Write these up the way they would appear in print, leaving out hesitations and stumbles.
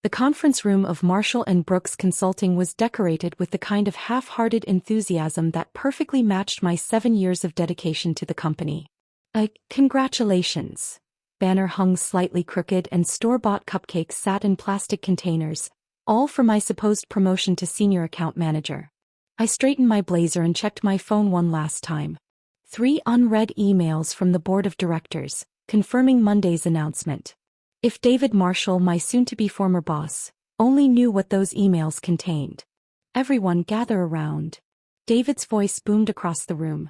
The conference room of Marshall & Brooks Consulting was decorated with the kind of half-hearted enthusiasm that perfectly matched my 7 years of dedication to the company. Congratulations. Banner hung slightly crooked and store-bought cupcakes sat in plastic containers, all for my supposed promotion to senior account manager. I straightened my blazer and checked my phone one last time. 3 unread emails from the board of directors, confirming Monday's announcement. If David Marshall, my soon-to-be former boss, only knew what those emails contained. Everyone gather around. David's voice boomed across the room.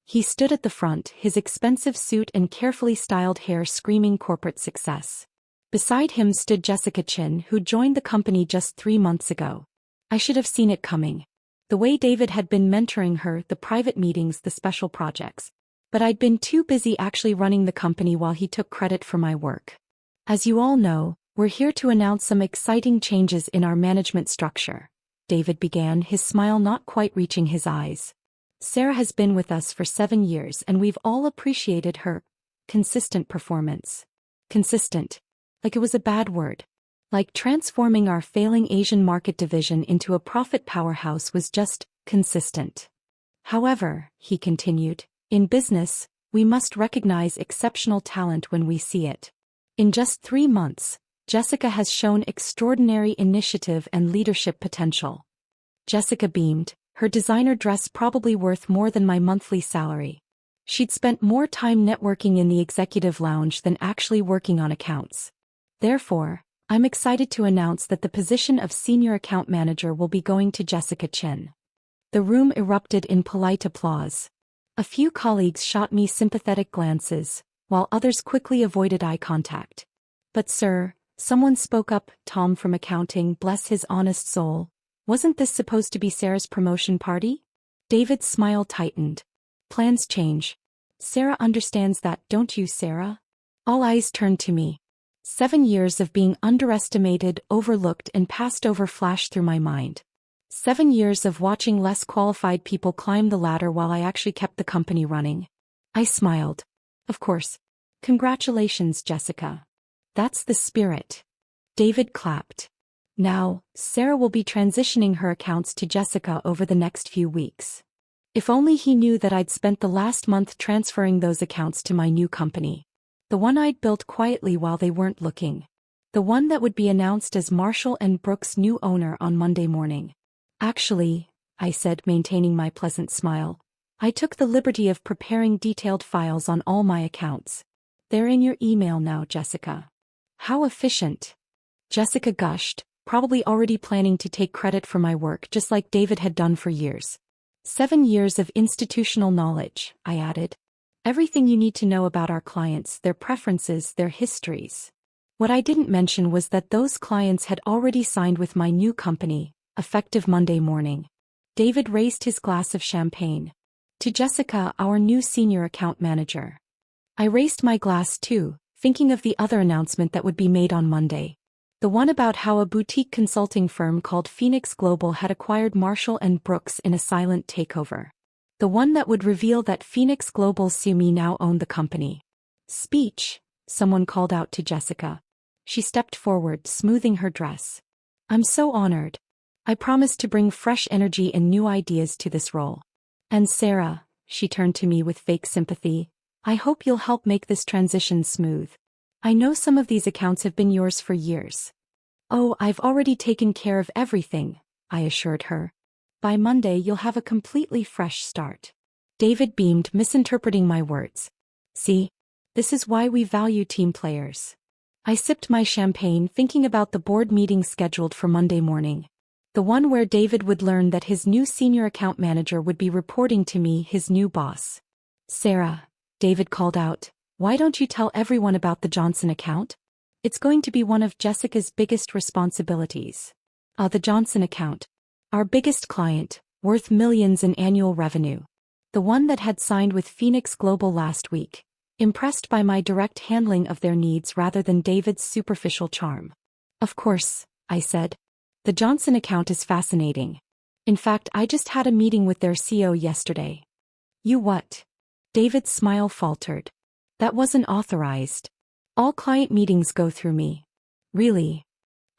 He stood at the front, his expensive suit and carefully styled hair screaming corporate success. Beside him stood Jessica Chin, who joined the company just 3 months ago. I should have seen it coming. The way David had been mentoring her, the private meetings, the special projects. But I'd been too busy actually running the company while he took credit for my work. As you all know, we're here to announce some exciting changes in our management structure. David began, his smile not quite reaching his eyes. Sarah has been with us for 7 years and we've all appreciated her consistent performance. Consistent. Like it was a bad word. Like transforming our failing Asian market division into a profit powerhouse was just consistent. However, he continued, in business, we must recognize exceptional talent when we see it. In just 3 months, Jessica has shown extraordinary initiative and leadership potential. Jessica beamed, her designer dress probably worth more than my monthly salary. She'd spent more time networking in the executive lounge than actually working on accounts. Therefore, I'm excited to announce that the position of senior account manager will be going to Jessica Chin. The room erupted in polite applause. A few colleagues shot me sympathetic glances, while others quickly avoided eye contact. But sir, someone spoke up, Tom from accounting, bless his honest soul. Wasn't this supposed to be Sarah's promotion party? David's smile tightened. Plans change. Sarah understands that, don't you, Sarah? All eyes turned to me. 7 years of being underestimated, overlooked and passed over flashed through my mind. 7 years of watching less qualified people climb the ladder while I actually kept the company running. I smiled. Of course. Congratulations, Jessica. That's the spirit. David clapped. Now, Sarah will be transitioning her accounts to Jessica over the next few weeks. If only he knew that I'd spent the last month transferring those accounts to my new company. The one I'd built quietly while they weren't looking. The one that would be announced as Marshall & Brooks' new owner on Monday morning. Actually, I said, maintaining my pleasant smile, I took the liberty of preparing detailed files on all my accounts. They're in your email now, Jessica. How efficient. Jessica gushed, probably already planning to take credit for my work just like David had done for years. 7 years of institutional knowledge, I added. Everything you need to know about our clients, their preferences, their histories. What I didn't mention was that those clients had already signed with my new company, effective Monday morning. David raised his glass of champagne. To Jessica, our new senior account manager. I raised my glass too, thinking of the other announcement that would be made on Monday. The one about how a boutique consulting firm called Phoenix Global had acquired Marshall & Brooks in a silent takeover. The one that would reveal that Phoenix Global's CME now owned the company. Speech, someone called out to Jessica. She stepped forward, smoothing her dress. I'm so honored. I promised to bring fresh energy and new ideas to this role. And Sarah, she turned to me with fake sympathy, I hope you'll help make this transition smooth. I know some of these accounts have been yours for years. Oh, I've already taken care of everything, I assured her. By Monday you'll have a completely fresh start. David beamed, misinterpreting my words. See? This is why we value team players. I sipped my champagne, thinking about the board meeting scheduled for Monday morning. The one where David would learn that his new senior account manager would be reporting to me, his new boss. Sarah, David called out, why don't you tell everyone about the Johnson account? It's going to be one of Jessica's biggest responsibilities. The Johnson account. Our biggest client, worth millions in annual revenue. The one that had signed with Phoenix Global last week. Impressed by my direct handling of their needs rather than David's superficial charm. Of course, I said. The Johnson account is fascinating. In fact, I just had a meeting with their CEO yesterday. You what? David's smile faltered. That wasn't authorized. All client meetings go through me. Really?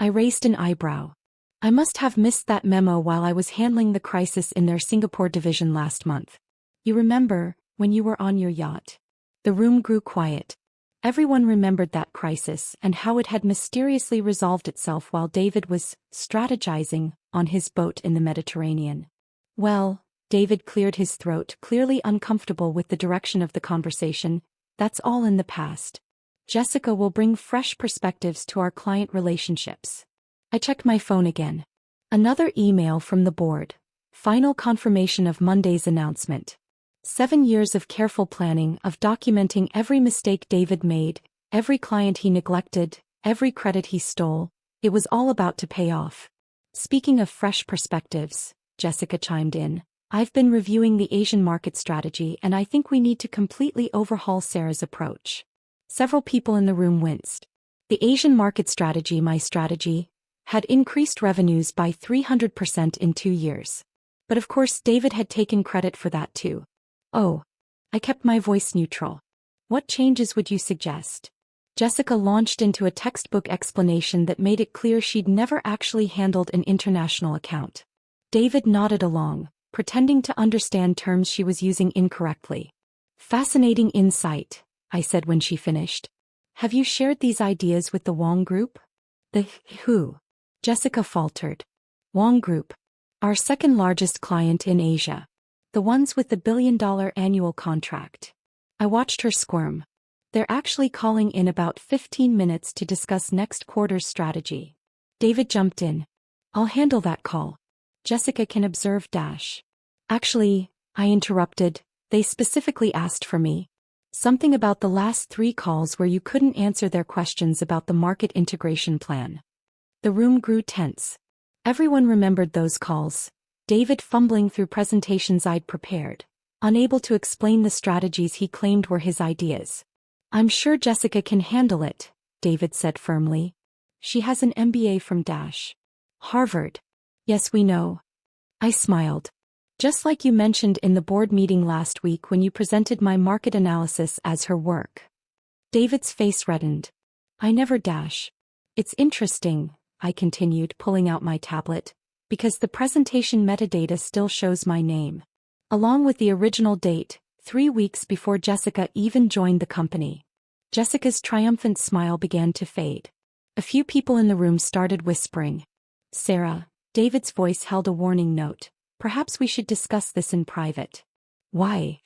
I raised an eyebrow. I must have missed that memo while I was handling the crisis in their Singapore division last month. You remember, when you were on your yacht? The room grew quiet. Everyone remembered that crisis and how it had mysteriously resolved itself while David was strategizing on his boat in the Mediterranean. Well, David cleared his throat, clearly uncomfortable with the direction of the conversation. That's all in the past. Jessica will bring fresh perspectives to our client relationships. I checked my phone again. Another email from the board. Final confirmation of Monday's announcement. 7 years of careful planning, of documenting every mistake David made, every client he neglected, every credit he stole. It was all about to pay off. Speaking of fresh perspectives, Jessica chimed in. I've been reviewing the Asian market strategy and I think we need to completely overhaul Sarah's approach. Several people in the room winced. The Asian market strategy, my strategy, had increased revenues by 300% in 2 years. But of course David had taken credit for that too. Oh. I kept my voice neutral. What changes would you suggest? Jessica launched into a textbook explanation that made it clear she'd never actually handled an international account. David nodded along, pretending to understand terms she was using incorrectly. Fascinating insight, I said when she finished. Have you shared these ideas with the Wong Group? The who? Jessica faltered. Wong Group. Our second largest client in Asia. The ones with the billion-dollar annual contract. I watched her squirm. They're actually calling in about 15 minutes to discuss next quarter's strategy. David jumped in. I'll handle that call. Jessica can observe dash. Actually, I interrupted, they specifically asked for me. Something about the last 3 calls where you couldn't answer their questions about the market integration plan. The room grew tense. Everyone remembered those calls. David fumbling through presentations I'd prepared, unable to explain the strategies he claimed were his ideas. I'm sure Jessica can handle it, David said firmly. She has an MBA from Harvard. Yes, we know. I smiled. Just like you mentioned in the board meeting last week when you presented my market analysis as her work. David's face reddened. I never It's interesting, I continued, pulling out my tablet, because the presentation metadata still shows my name. Along with the original date, 3 weeks before Jessica even joined the company. Jessica's triumphant smile began to fade. A few people in the room started whispering. Sarah, David's voice held a warning note. Perhaps we should discuss this in private. Why?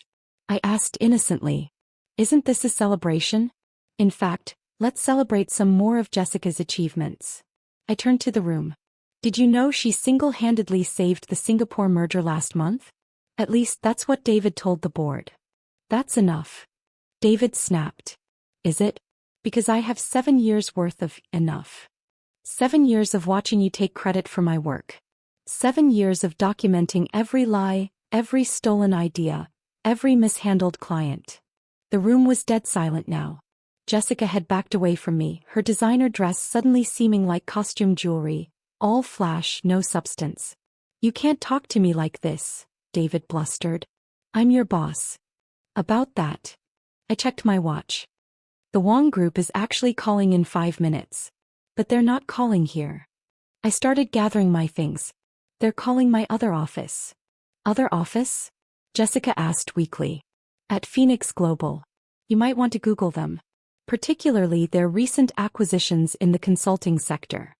I asked innocently. Isn't this a celebration? In fact, let's celebrate some more of Jessica's achievements. I turned to the room. Did you know she single-handedly saved the Singapore merger last month? At least that's what David told the board. That's enough. David snapped. Is it? Because I have 7 years worth of enough. 7 years of watching you take credit for my work. 7 years of documenting every lie, every stolen idea, every mishandled client. The room was dead silent now. Jessica had backed away from me, her designer dress suddenly seeming like costume jewelry, all flash, no substance. You can't talk to me like this, David blustered. I'm your boss. About that. I checked my watch. The Wong Group is actually calling in 5 minutes. But they're not calling here. I started gathering my things. They're calling my other office. Other office? Jessica asked weakly. At Phoenix Global. You might want to Google them. Particularly their recent acquisitions in the consulting sector.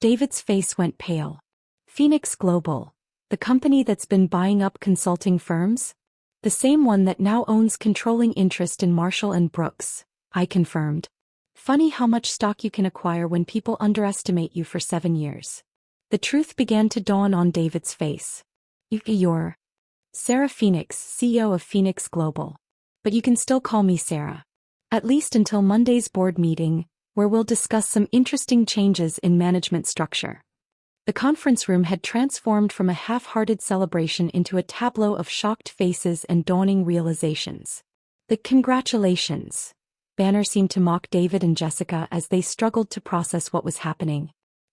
David's face went pale. Phoenix Global. The company that's been buying up consulting firms? The same one that now owns controlling interest in Marshall & Brooks, I confirmed. Funny how much stock you can acquire when people underestimate you for 7 years. The truth began to dawn on David's face. You're Sarah Phoenix, CEO of Phoenix Global. But you can still call me Sarah. At least until Monday's board meeting, where we'll discuss some interesting changes in management structure. The conference room had transformed from a half-hearted celebration into a tableau of shocked faces and dawning realizations. The congratulations banner seemed to mock David and Jessica as they struggled to process what was happening.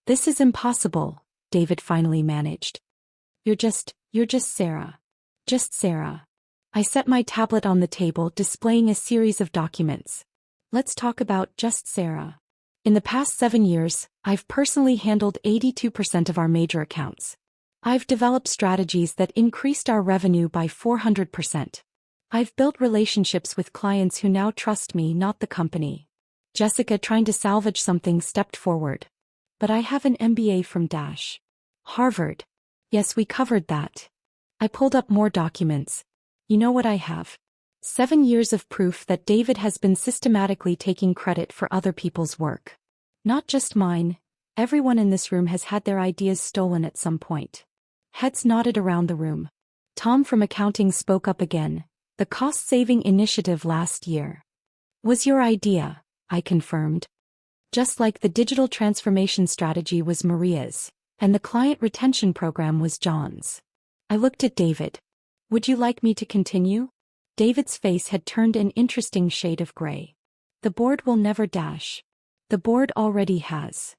This is impossible, David finally managed. You're just Sarah. Just Sarah. I set my tablet on the table, displaying a series of documents. Let's talk about just Sarah. In the past 7 years, I've personally handled 82% of our major accounts. I've developed strategies that increased our revenue by 400%. I've built relationships with clients who now trust me, not the company. Jessica, trying to salvage something, stepped forward. But I have an MBA from Harvard. Yes, we covered that. I pulled up more documents. You know what I have? 7 years of proof that David has been systematically taking credit for other people's work. Not just mine. Everyone in this room has had their ideas stolen at some point. Heads nodded around the room. Tom from accounting spoke up again. The cost-saving initiative last year was your idea, I confirmed. Just like the digital transformation strategy was Maria's, and the client retention program was John's. I looked at David. Would you like me to continue? David's face had turned an interesting shade of gray. The board will never dash. The board already has.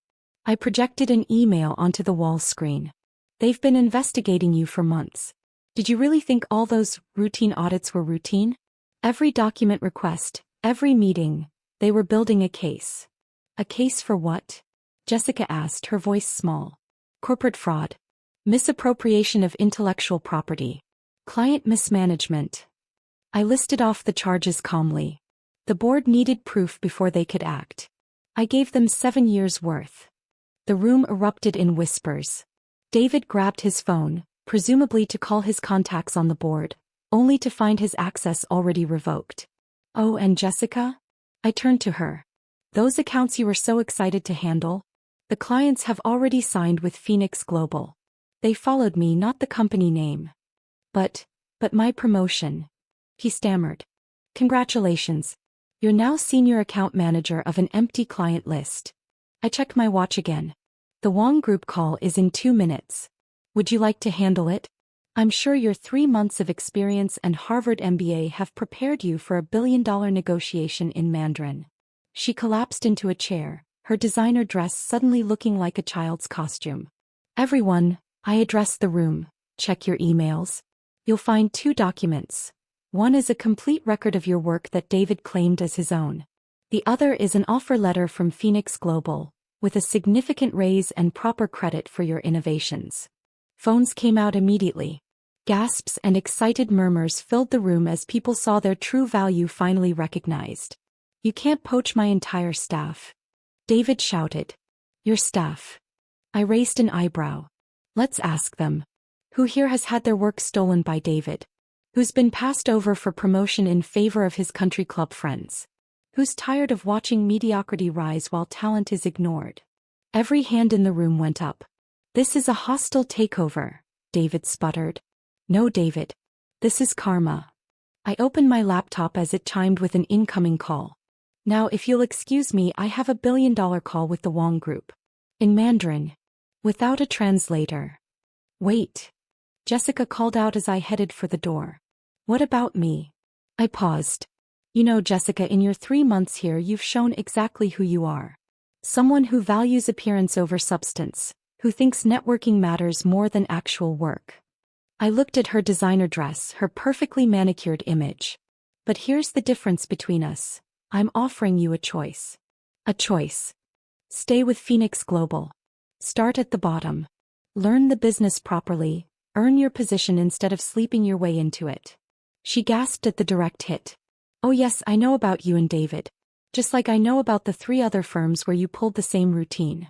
I projected an email onto the wall screen. They've been investigating you for months. Did you really think all those routine audits were routine? Every document request, every meeting, they were building a case. A case for what? Jessica asked, her voice small. Corporate fraud. Misappropriation of intellectual property. Client mismanagement. I listed off the charges calmly. The board needed proof before they could act. I gave them 7 years' worth. The room erupted in whispers. David grabbed his phone, presumably to call his contacts on the board, only to find his access already revoked. Oh, and Jessica? I turned to her. Those accounts you were so excited to handle? The clients have already signed with Phoenix Global. They followed me, not the company name. But my promotion. He stammered. Congratulations. You're now senior account manager of an empty client list. I checked my watch again. The Wong Group call is in 2 minutes. Would you like to handle it? I'm sure your 3 months of experience and Harvard MBA have prepared you for a billion-dollar negotiation in Mandarin. She collapsed into a chair, her designer dress suddenly looking like a child's costume. Everyone, I addressed the room, check your emails. You'll find 2 documents. One is a complete record of your work that David claimed as his own. The other is an offer letter from Phoenix Global, with a significant raise and proper credit for your innovations. Phones came out immediately. Gasps and excited murmurs filled the room as people saw their true value finally recognized. You can't poach my entire staff. David shouted. Your staff. I raised an eyebrow. Let's ask them. Who here has had their work stolen by David? Who's been passed over for promotion in favor of his country club friends? Who's tired of watching mediocrity rise while talent is ignored? Every hand in the room went up. This is a hostile takeover, David sputtered. No, David. This is karma. I opened my laptop as it chimed with an incoming call. Now, if you'll excuse me, I have a billion-dollar call with the Wong Group. In Mandarin. Without a translator. Wait. Jessica called out as I headed for the door. What about me? I paused. You know, Jessica, in your 3 months here you've shown exactly who you are. Someone who values appearance over substance, who thinks networking matters more than actual work. I looked at her designer dress, her perfectly manicured image. But here's the difference between us. I'm offering you a choice. A choice. Stay with Phoenix Global. Start at the bottom. Learn the business properly, earn your position instead of sleeping your way into it. She gasped at the direct hit. Oh yes, I know about you and David. Just like I know about the 3 other firms where you pulled the same routine.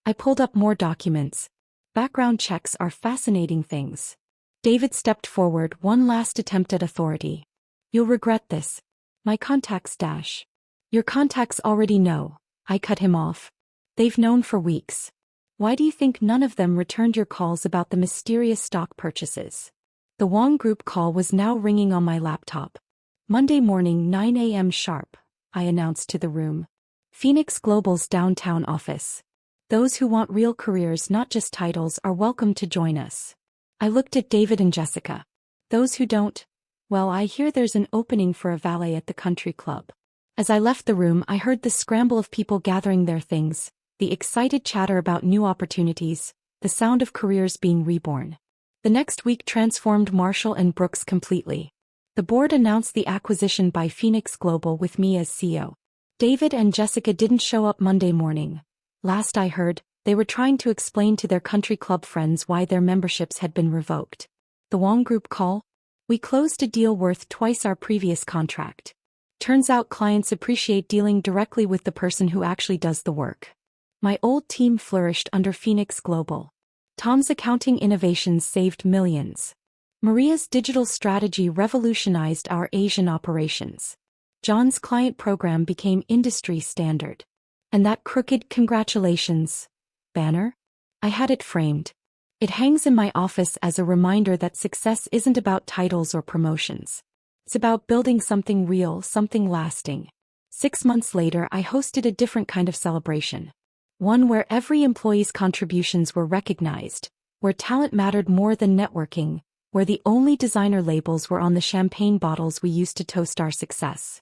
I pulled up more documents. Background checks are fascinating things. David stepped forward, one last attempt at authority. You'll regret this. My contacts dash. Your contacts already know. I cut him off. They've known for weeks. Why do you think none of them returned your calls about the mysterious stock purchases? The Wong Group call was now ringing on my laptop. Monday morning, 9 a.m. sharp, I announced to the room. Phoenix Global's downtown office. Those who want real careers, not just titles, are welcome to join us. I looked at David and Jessica. Those who don't, well, I hear there's an opening for a valet at the country club. As I left the room, I heard the scramble of people gathering their things, the excited chatter about new opportunities, the sound of careers being reborn. The next week transformed Marshall and Brooks completely. The board announced the acquisition by Phoenix Global with me as CEO. David and Jessica didn't show up Monday morning. Last I heard, they were trying to explain to their country club friends why their memberships had been revoked. The Wong Group call? We closed a deal worth twice our previous contract. Turns out clients appreciate dealing directly with the person who actually does the work. My old team flourished under Phoenix Global. Tom's accounting innovations saved millions. Maria's digital strategy revolutionized our Asian operations. John's client program became industry standard. And that crooked "congratulations" banner? I had it framed. It hangs in my office as a reminder that success isn't about titles or promotions. It's about building something real, something lasting. 6 months later, I hosted a different kind of celebration. One where every employee's contributions were recognized, where talent mattered more than networking, where the only designer labels were on the champagne bottles we used to toast our success.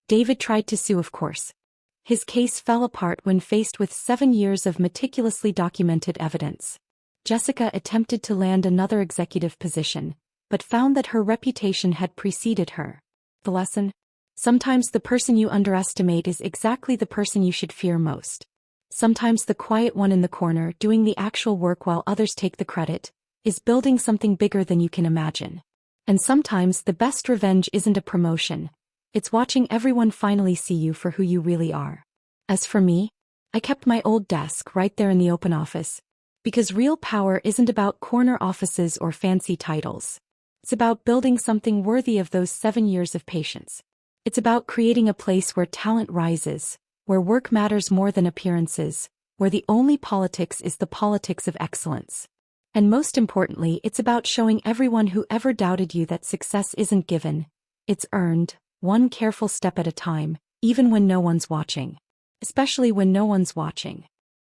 David tried to sue, of course. His case fell apart when faced with 7 years of meticulously documented evidence. Jessica attempted to land another executive position, but found that her reputation had preceded her. The lesson? Sometimes the person you underestimate is exactly the person you should fear most. Sometimes the quiet one in the corner doing the actual work while others take the credit is building something bigger than you can imagine. And sometimes the best revenge isn't a promotion. It's watching everyone finally see you for who you really are. As for me, I kept my old desk right there in the open office. Because real power isn't about corner offices or fancy titles. It's about building something worthy of those 7 years of patience. It's about creating a place where talent rises, where work matters more than appearances, where the only politics is the politics of excellence. And most importantly, it's about showing everyone who ever doubted you that success isn't given. It's earned, one careful step at a time, even when no one's watching. Especially when no one's watching.